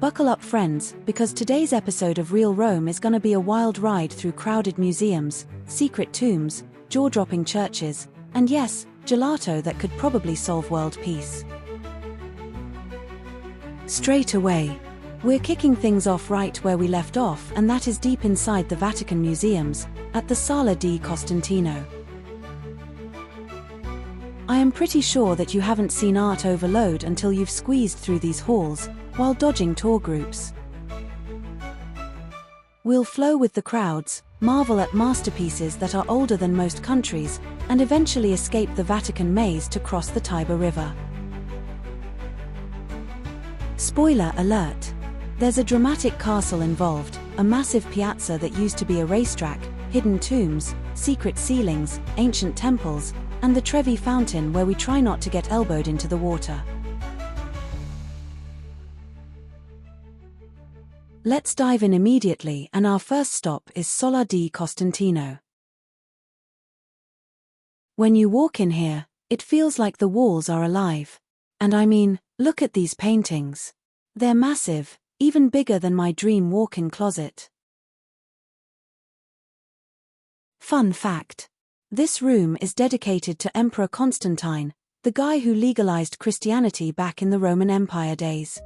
Buckle up, friends, because today's episode of Real Rome is gonna be a wild ride through crowded museums, secret tombs, jaw-dropping churches, and yes, gelato that could probably solve world peace. Straight away, we're kicking things off right where we left off, and that is deep inside the Vatican museums, at the Sala di Costantino. I am pretty sure that you haven't seen art overload until you've squeezed through these halls, while dodging tour groups. We'll flow with the crowds, marvel at masterpieces that are older than most countries, and eventually escape the Vatican maze to cross the Tiber River. Spoiler alert! There's a dramatic castle involved, a massive piazza that used to be a racetrack, hidden tombs, secret ceilings, ancient temples, and the Trevi Fountain where we try not to get elbowed into the water. Let's dive in immediately, and our first stop is Sala di Costantino. When you walk in here, it feels like the walls are alive. And I mean, look at these paintings. They're massive, even bigger than my dream walk-in closet. Fun fact: this room is dedicated to Emperor Constantine, the guy who legalized Christianity back in the Roman Empire days.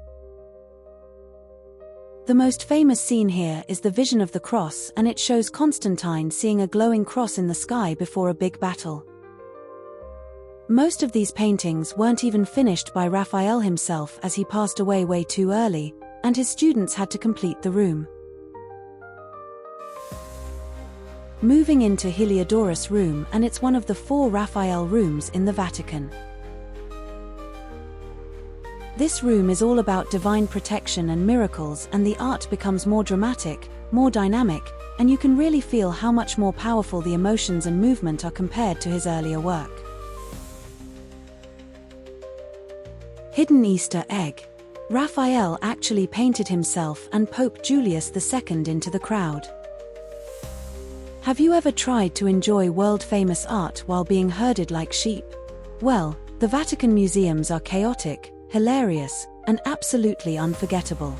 The most famous scene here is the Vision of the Cross, and it shows Constantine seeing a glowing cross in the sky before a big battle. Most of these paintings weren't even finished by Raphael himself, as he passed away way too early, and his students had to complete the room. Moving into Eliodoro's room, and it's one of the 4 Raphael rooms in the Vatican. This room is all about divine protection and miracles, and the art becomes more dramatic, more dynamic, and you can really feel how much more powerful the emotions and movement are compared to his earlier work. Hidden Easter egg: Raphael actually painted himself and Pope Julius II into the crowd. Have you ever tried to enjoy world-famous art while being herded like sheep? Well, the Vatican museums are chaotic, hilarious, and absolutely unforgettable.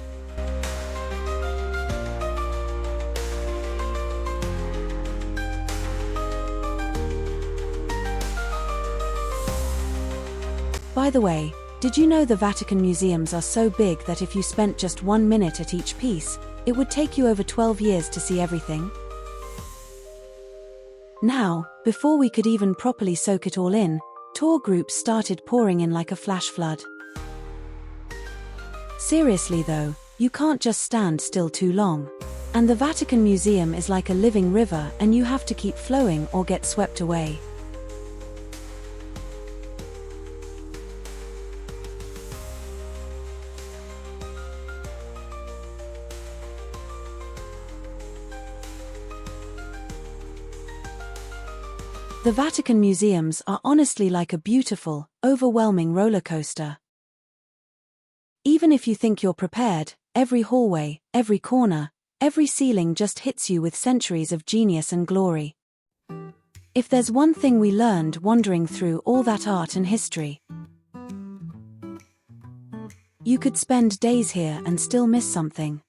By the way, did you know the Vatican museums are so big that if you spent just 1 minute at each piece, it would take you over 12 years to see everything? Now, before we could even properly soak it all in, tour groups started pouring in like a flash flood. Seriously though, you can't just stand still too long. And the Vatican Museum is like a living river, and you have to keep flowing or get swept away. The Vatican museums are honestly like a beautiful, overwhelming roller coaster. Even if you think you're prepared, every hallway, every corner, every ceiling just hits you with centuries of genius and glory. If there's one thing we learned wandering through all that art and history, you could spend days here and still miss something.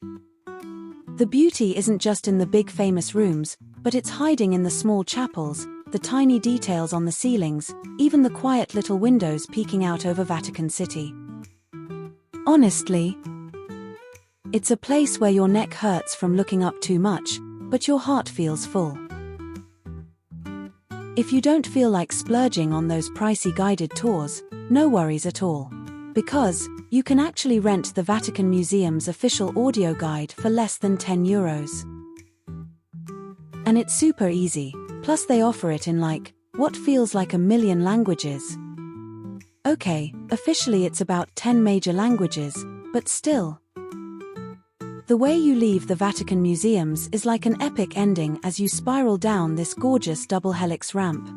The beauty isn't just in the big famous rooms, but it's hiding in the small chapels, the tiny details on the ceilings, even the quiet little windows peeking out over Vatican City. Honestly, it's a place where your neck hurts from looking up too much, but your heart feels full. If you don't feel like splurging on those pricey guided tours, no worries at all. Because you can actually rent the Vatican Museum's official audio guide for less than €10. And it's super easy. Plus they offer it in what feels like a million languages. Okay, officially it's about 10 major languages, but still. The way you leave the Vatican museums is like an epic ending as you spiral down this gorgeous double helix ramp.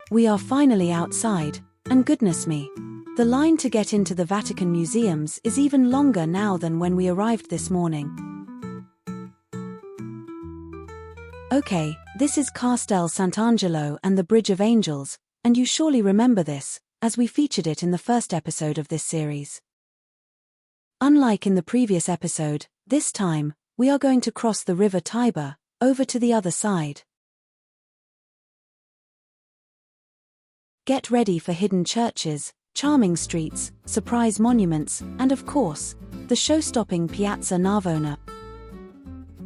We are finally outside, and goodness me, the line to get into the Vatican museums is even longer now than when we arrived this morning. Okay, this is Castel Sant'Angelo and the Bridge of Angels, and you surely remember this, as we featured it in the first episode of this series. Unlike in the previous episode, this time, we are going to cross the river Tiber, over to the other side. Get ready for hidden churches, charming streets, surprise monuments, and of course, the show-stopping Piazza Navona.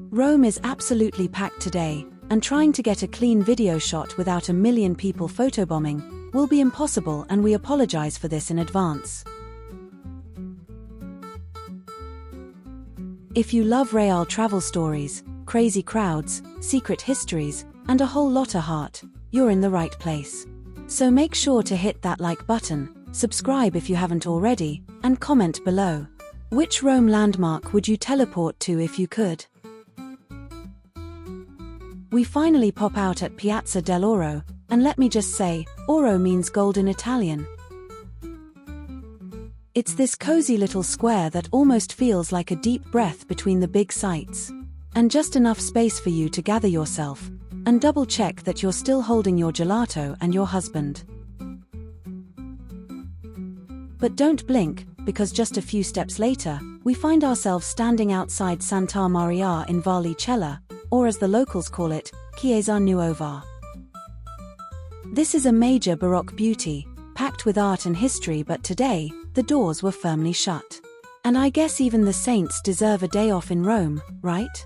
Rome is absolutely packed today, and trying to get a clean video shot without a million people photobombing will be impossible, and we apologize for this in advance. If you love real travel stories, crazy crowds, secret histories, and a whole lot of heart, you're in the right place. So make sure to hit that like button, subscribe if you haven't already, and comment below. Which Rome landmark would you teleport to if you could? We finally pop out at Piazza dell'Oro, and let me just say, oro means gold in Italian. It's this cozy little square that almost feels like a deep breath between the big sights. And just enough space for you to gather yourself, and double-check that you're still holding your gelato and your husband. But don't blink, because just a few steps later, we find ourselves standing outside Santa Maria in Valle, or as the locals call it, Chiesa Nuova. This is a major Baroque beauty, packed with art and history, but today, the doors were firmly shut. And I guess even the saints deserve a day off in Rome, right?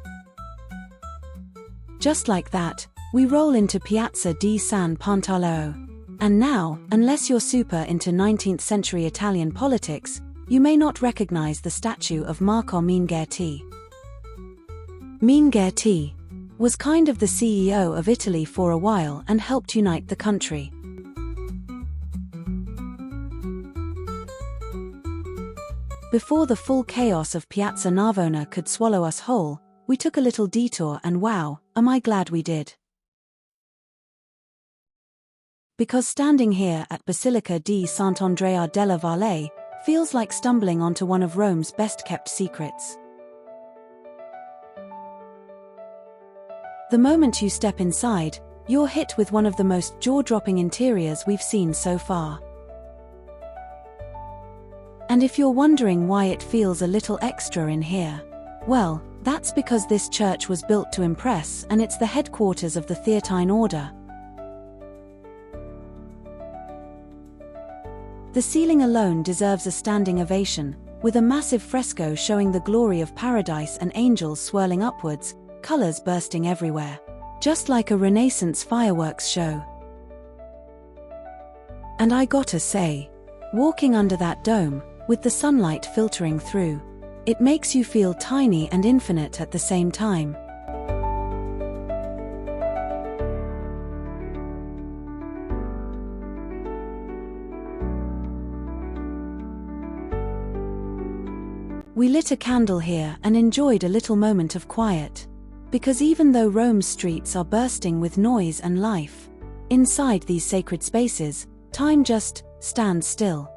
Just like that, we roll into Piazza di San Pantaleo. And now, unless you're super into 19th century Italian politics, you may not recognize the statue of Marco Mingherti. Mingherti was kind of the CEO of Italy for a while and helped unite the country. Before the full chaos of Piazza Navona could swallow us whole, we took a little detour, and wow, am I glad we did. Because standing here at Basilica di Sant'Andrea della Valle feels like stumbling onto one of Rome's best-kept secrets. The moment you step inside, you're hit with one of the most jaw-dropping interiors we've seen so far. And if you're wondering why it feels a little extra in here, well, that's because this church was built to impress, and it's the headquarters of the Theatine Order. The ceiling alone deserves a standing ovation, with a massive fresco showing the glory of paradise and angels swirling upwards, colors bursting everywhere. Just like a Renaissance fireworks show. And I gotta say, walking under that dome, with the sunlight filtering through, it makes you feel tiny and infinite at the same time. We lit a candle here and enjoyed a little moment of quiet. Because even though Rome's streets are bursting with noise and life, inside these sacred spaces, time just stands still.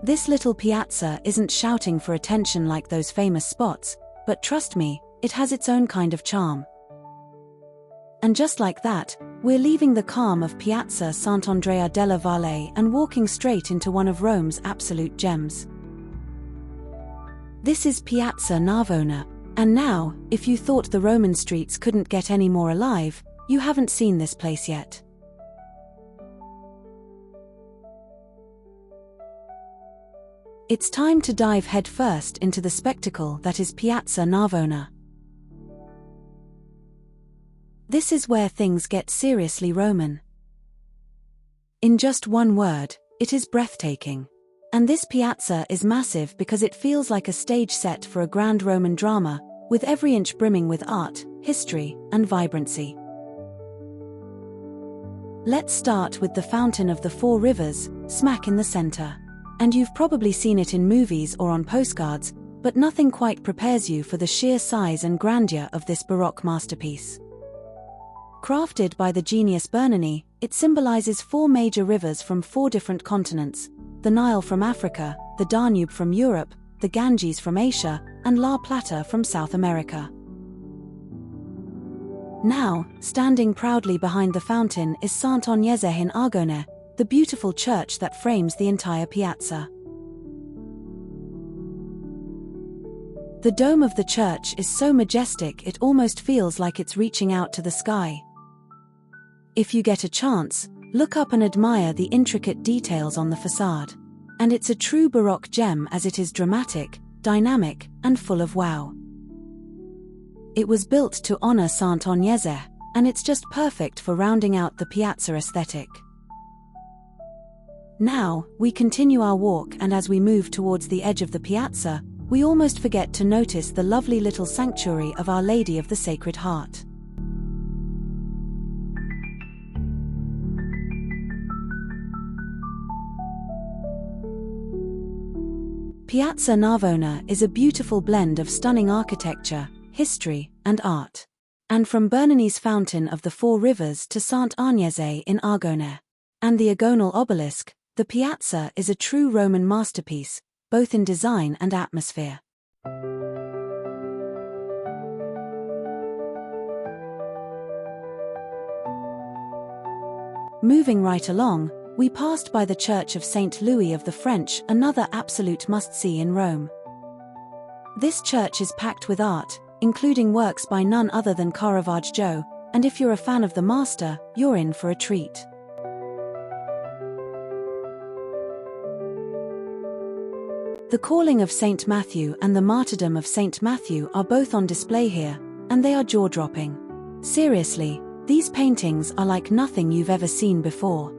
This little piazza isn't shouting for attention like those famous spots, but trust me, it has its own kind of charm. And just like that, we're leaving the calm of Piazza Sant'Andrea della Valle and walking straight into one of Rome's absolute gems. This is Piazza Navona, and now, if you thought the Roman streets couldn't get any more alive, you haven't seen this place yet. It's time to dive headfirst into the spectacle that is Piazza Navona. This is where things get seriously Roman. In just one word, it is breathtaking. And this piazza is massive because it feels like a stage set for a grand Roman drama, with every inch brimming with art, history, and vibrancy. Let's start with the Fountain of the Four Rivers, smack in the center. And you've probably seen it in movies or on postcards, but nothing quite prepares you for the sheer size and grandeur of this Baroque masterpiece. Crafted by the genius Bernini, It symbolizes 4 major rivers from 4 different continents: the Nile from Africa, the Danube from Europe, the Ganges from Asia, and La Plata from South America. Now, standing proudly behind the fountain is Sant'Agnese in Argone, the beautiful church that frames the entire piazza. The dome of the church is so majestic it almost feels like it's reaching out to the sky. If you get a chance, look up and admire the intricate details on the facade. And it's a true Baroque gem as it is dramatic, dynamic, and full of wow. It was built to honor Sant'Agnese, and it's just perfect for rounding out the piazza aesthetic. Now, we continue our walk, and as we move towards the edge of the piazza, we almost forget to notice the lovely little sanctuary of Our Lady of the Sacred Heart. Piazza Navona is a beautiful blend of stunning architecture, history, and art. And from Bernini's Fountain of the Four Rivers to Sant'Agnese in Argone, and the Agonal Obelisk, the piazza is a true Roman masterpiece, both in design and atmosphere. Moving right along, we passed by the Church of St. Louis of the French, another absolute must-see in Rome. This church is packed with art, including works by none other than Caravaggio, and if you're a fan of the master, you're in for a treat. The calling of St. Matthew and the martyrdom of St. Matthew are both on display here, and they are jaw-dropping. Seriously, these paintings are like nothing you've ever seen before.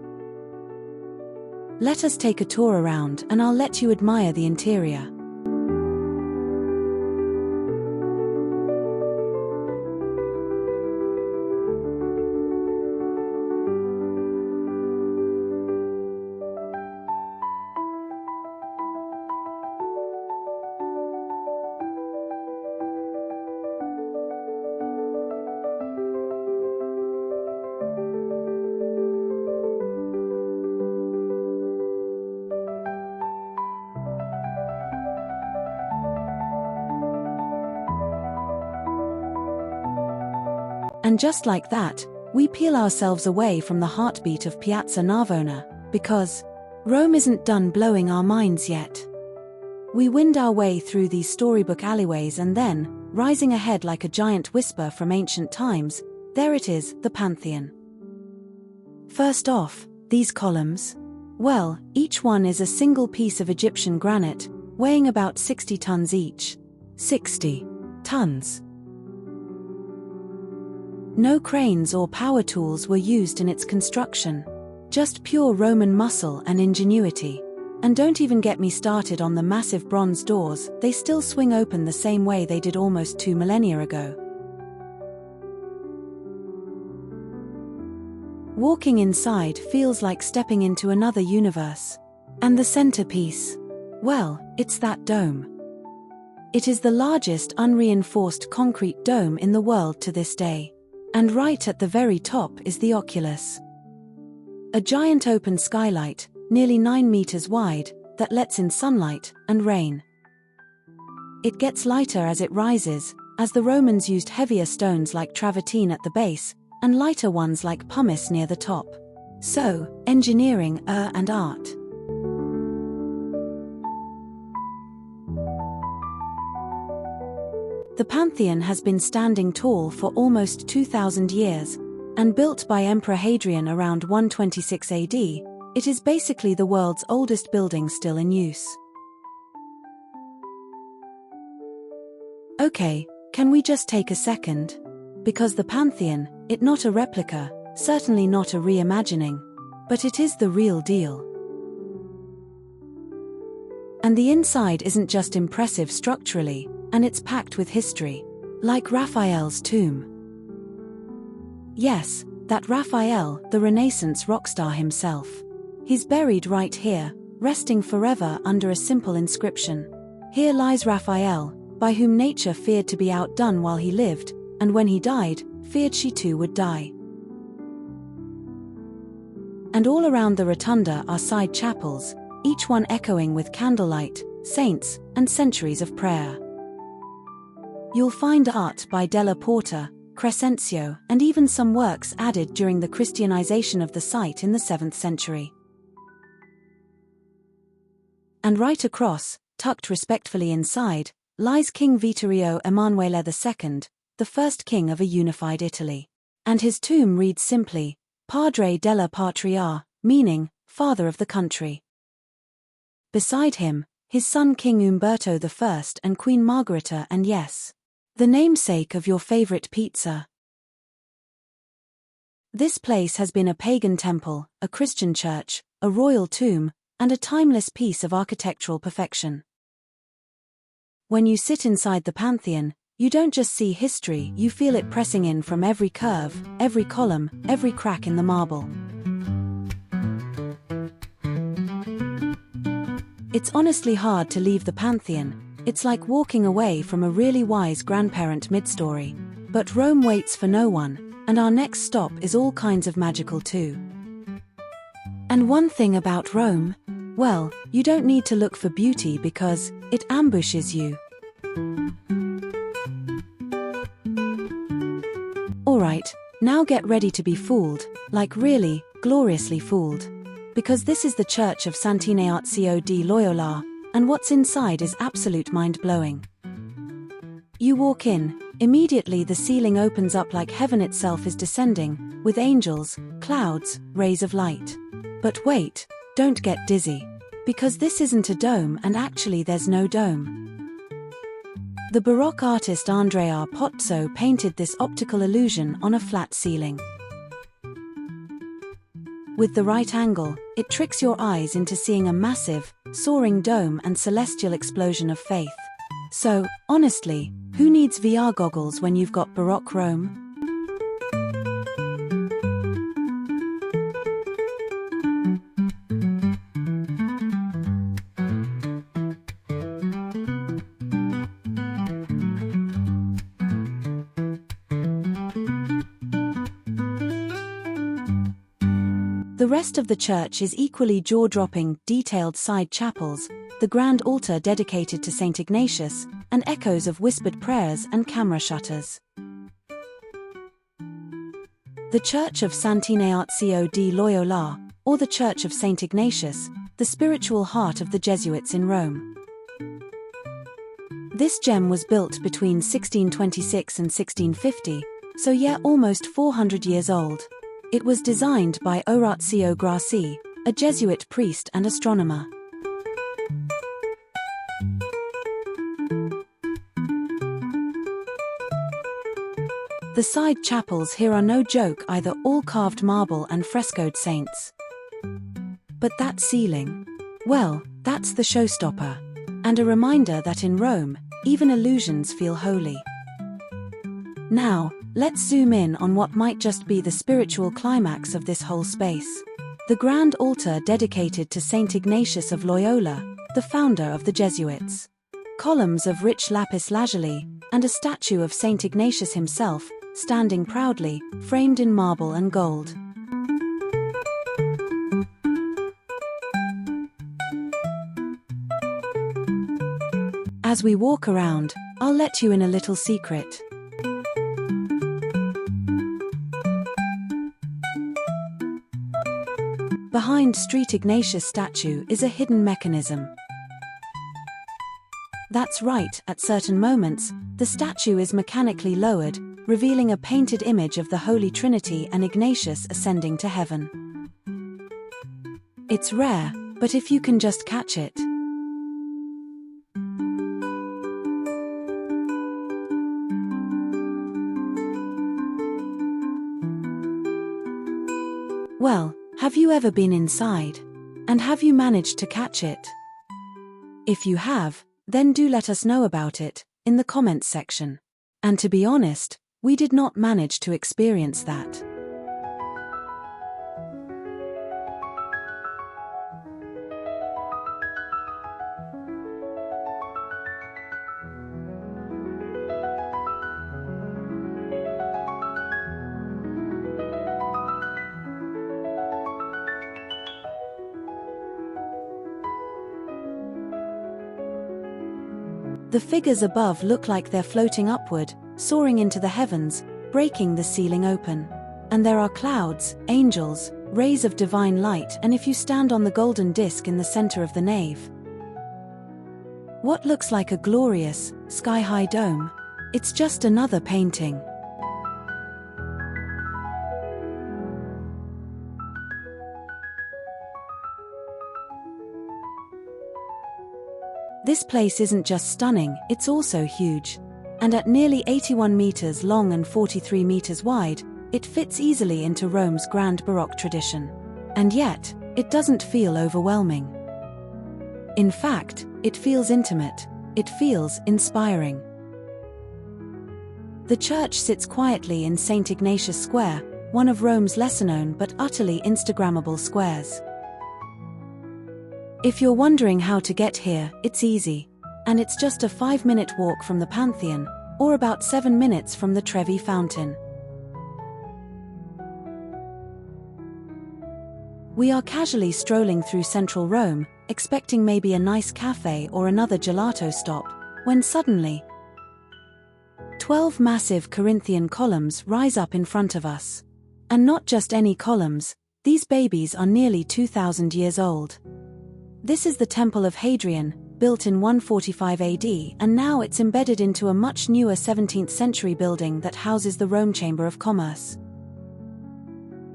Let us take a tour around and I'll let you admire the interior. And just like that, we peel ourselves away from the heartbeat of Piazza Navona, because Rome isn't done blowing our minds yet. We wind our way through these storybook alleyways and then, rising ahead like a giant whisper from ancient times, there it is, the Pantheon. First off, these columns. Well, each one is a single piece of Egyptian granite, weighing about 60 tons each. 60 tons. No cranes or power tools were used in its construction. Just pure Roman muscle and ingenuity. And don't even get me started on the massive bronze doors, they still swing open the same way they did almost 2 millennia ago. Walking inside feels like stepping into another universe. And the centerpiece? Well, it's that dome. It is the largest unreinforced concrete dome in the world to this day. And right at the very top is the oculus. A giant open skylight, nearly 9 meters wide, that lets in sunlight and rain. It gets lighter as it rises, as the Romans used heavier stones like travertine at the base, and lighter ones like pumice near the top. So, engineering, and art. The Pantheon has been standing tall for almost 2,000 years, and built by Emperor Hadrian around 126 AD, it is basically the world's oldest building still in use. Okay, can we just take a second? Because the Pantheon, it's not a replica, certainly not a reimagining, but it is the real deal. And the inside isn't just impressive structurally, and it's packed with history. Like Raphael's tomb. Yes, that Raphael, the Renaissance rock star himself. He's buried right here, resting forever under a simple inscription. Here lies Raphael, by whom nature feared to be outdone while he lived, and when he died, feared she too would die. And all around the rotunda are side chapels, each one echoing with candlelight, saints, and centuries of prayer. You'll find art by Della, Crescenzio, and even some works added during the Christianization of the site in the 7th century. And right across, tucked respectfully inside, lies King Vittorio Emanuele II, the first king of a unified Italy. And his tomb reads simply, Padre della Patria, meaning, Father of the Country. Beside him, his son King Umberto I and Queen Margherita, and yes, the namesake of your favorite P.za. This place has been a pagan temple, a Christian church, a royal tomb, and a timeless piece of architectural perfection. When you sit inside the Pantheon, you don't just see history, you feel it pressing in from every curve, every column, every crack in the marble. It's honestly hard to leave the Pantheon. It's like walking away from a really wise grandparent mid-story. But Rome waits for no one, and our next stop is all kinds of magical too. And one thing about Rome, well, you don't need to look for beauty because it ambushes you. Alright, now get ready to be fooled, like really, gloriously fooled. Because this is the church of Sant'Ignazio di Loyola, and what's inside is absolute mind-blowing. You walk in, immediately the ceiling opens up like heaven itself is descending, with angels, clouds, rays of light. But wait, don't get dizzy. Because this isn't a dome, and actually there's no dome. The Baroque artist Andrea painted this optical illusion on a flat ceiling. With the right angle, it tricks your eyes into seeing a massive, soaring dome and celestial explosion of faith. So, honestly, who needs VR goggles when you've got Baroque Rome? The rest of the church is equally jaw-dropping, detailed side chapels, the grand altar dedicated to St. Ignatius, and echoes of whispered prayers and camera shutters. The Church of Sant'Ignazio di Loyola, or the Church of St. Ignatius, the spiritual heart of the Jesuits in Rome. This gem was built between 1626 and 1650, so yeah, almost 400 years old. It was designed by Orazio Grassi, a Jesuit priest and astronomer. The side chapels here are no joke either, all carved marble and frescoed saints. But that ceiling? Well, that's the showstopper. And a reminder that in Rome, even illusions feel holy. Now, let's zoom in on what might just be the spiritual climax of this whole space. The grand altar dedicated to St. Ignatius of Loyola, the founder of the Jesuits. Columns of rich lapis lazuli, and a statue of St. Ignatius himself, standing proudly, framed in marble and gold. As we walk around, I'll let you in a little secret. Behind St. Ignatius' statue is a hidden mechanism. That's right, at certain moments, the statue is mechanically lowered, revealing a painted image of the Holy Trinity and Ignatius ascending to heaven. It's rare, but if you can just catch it. Well, have you ever been inside? And have you managed to catch it? If you have, then do let us know about it, in the comments section. And to be honest, we did not manage to experience that. The figures above look like they're floating upward, soaring into the heavens, breaking the ceiling open. And there are clouds, angels, rays of divine light, and if you stand on the golden disc in the center of the nave, what looks like a glorious, sky-high dome, it's just another painting. This place isn't just stunning, it's also huge. And at nearly 81 meters long and 43 meters wide, it fits easily into Rome's grand Baroque tradition. And yet, it doesn't feel overwhelming. In fact, it feels intimate. It feels inspiring. The church sits quietly in St. Ignatius Square, one of Rome's lesser-known but utterly Instagrammable squares. If you're wondering how to get here, it's easy. And it's just a 5-minute walk from the Pantheon, or about 7 minutes from the Trevi Fountain. We are casually strolling through central Rome, expecting maybe a nice cafe or another gelato stop, when suddenly 12 massive Corinthian columns rise up in front of us. And not just any columns, these babies are nearly 2,000 years old. This is the Temple of Hadrian, built in 145 AD, and now it's embedded into a much newer 17th century building that houses the Rome Chamber of Commerce.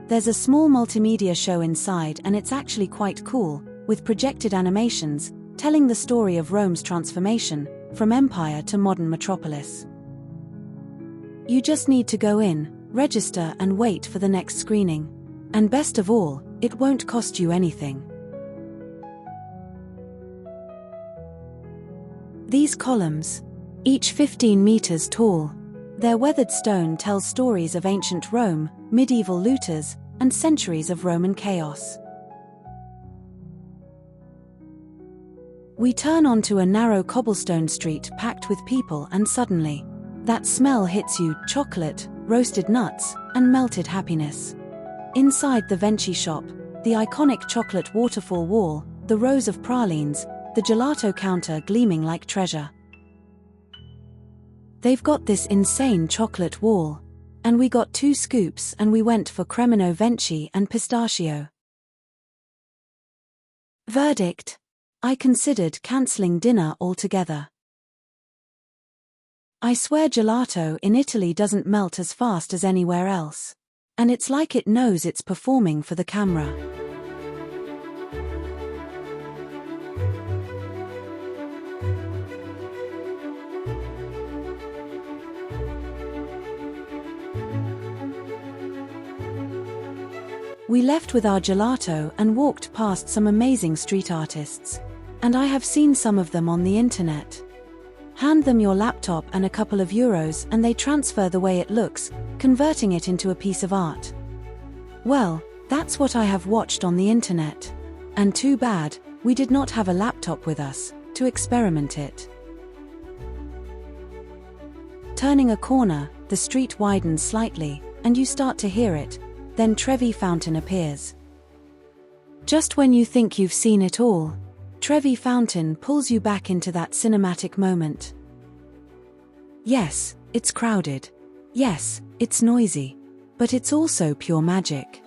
There's a small multimedia show inside, and it's actually quite cool, with projected animations, telling the story of Rome's transformation, from empire to modern metropolis. You just need to go in, register and wait for the next screening. And best of all, it won't cost you anything. These columns, each 15 meters tall, their weathered stone tells stories of ancient Rome, medieval looters, and centuries of Roman chaos. We turn onto a narrow cobblestone street packed with people, and suddenly, that smell hits you: chocolate, roasted nuts, and melted happiness. Inside the Venchi shop, the iconic chocolate waterfall wall, the rows of pralines, the gelato counter gleaming like treasure. They've got this insane chocolate wall. And we got 2 scoops, and we went for cremino Venchi and pistachio. Verdict: I considered cancelling dinner altogether. I swear gelato in Italy doesn't melt as fast as anywhere else. And it's like it knows it's performing for the camera. We left with our gelato and walked past some amazing street artists. And I have seen some of them on the internet. Hand them your laptop and a couple of euros and they transfer the way it looks, converting it into a piece of art. Well, that's what I have watched on the internet. And too bad, we did not have a laptop with us, to experiment it. Turning a corner, the street widens slightly, and you start to hear it. Then Trevi Fountain appears. Just when you think you've seen it all, Trevi Fountain pulls you back into that cinematic moment. Yes, it's crowded. Yes, it's noisy. But it's also pure magic.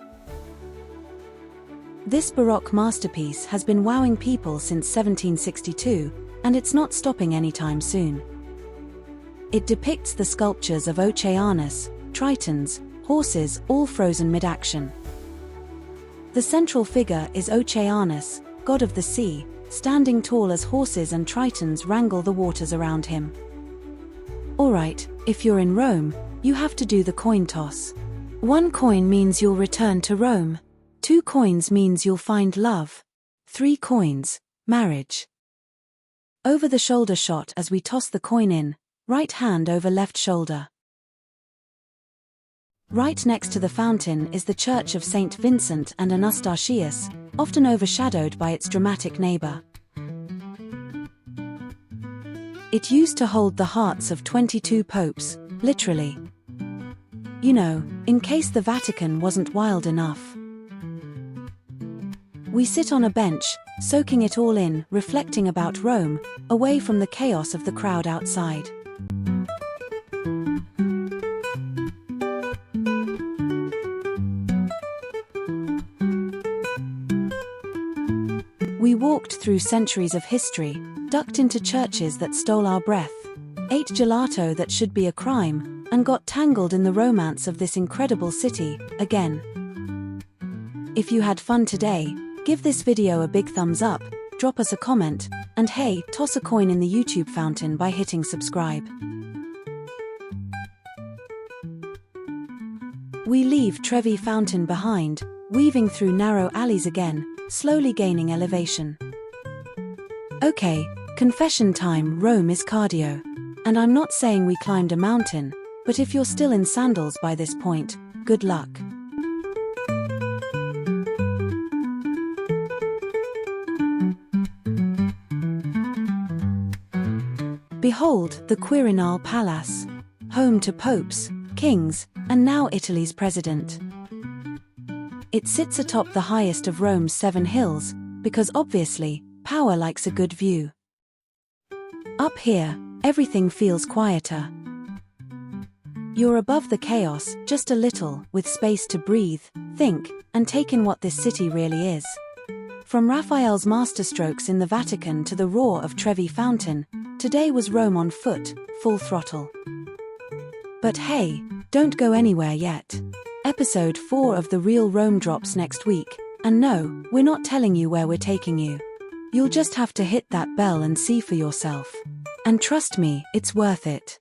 This Baroque masterpiece has been wowing people since 1762, and it's not stopping anytime soon. It depicts the sculptures of Oceanus, Tritons, horses, all frozen mid-action. The central figure is Oceanus, god of the sea, standing tall as horses and Tritons wrangle the waters around him. Alright, if you're in Rome, you have to do the coin toss. 1 coin means you'll return to Rome. 2 coins means you'll find love. 3 coins, marriage. Over the shoulder shot as we toss the coin in, right hand over left shoulder. Right next to the fountain is the church of St. Vincent and Anastasius, often overshadowed by its dramatic neighbor. It used to hold the hearts of 22 popes, literally. You know, in case the Vatican wasn't wild enough. We sit on a bench, soaking it all in, reflecting about Rome, away from the chaos of the crowd outside. We walked through centuries of history, ducked into churches that stole our breath, ate gelato that should be a crime, and got tangled in the romance of this incredible city, again. If you had fun today, give this video a big thumbs up, drop us a comment, and hey, toss a coin in the YouTube fountain by hitting subscribe. We leave Trevi Fountain behind, weaving through narrow alleys again, slowly gaining elevation. Okay, confession time. Rome is cardio. And I'm not saying we climbed a mountain, but if you're still in sandals by this point, good luck. Behold, the Quirinal Palace, home to popes, kings, and now Italy's president. It sits atop the highest of Rome's 7 hills, because obviously, power likes a good view. Up here, everything feels quieter. You're above the chaos, just a little, with space to breathe, think, and take in what this city really is. From Raphael's masterstrokes in the Vatican to the roar of Trevi Fountain, today was Rome on foot, full throttle. But hey, don't go anywhere yet. Episode 4 of The Real Rome drops next week, and no, we're not telling you where we're taking you. You'll just have to hit that bell and see for yourself. And trust me, it's worth it.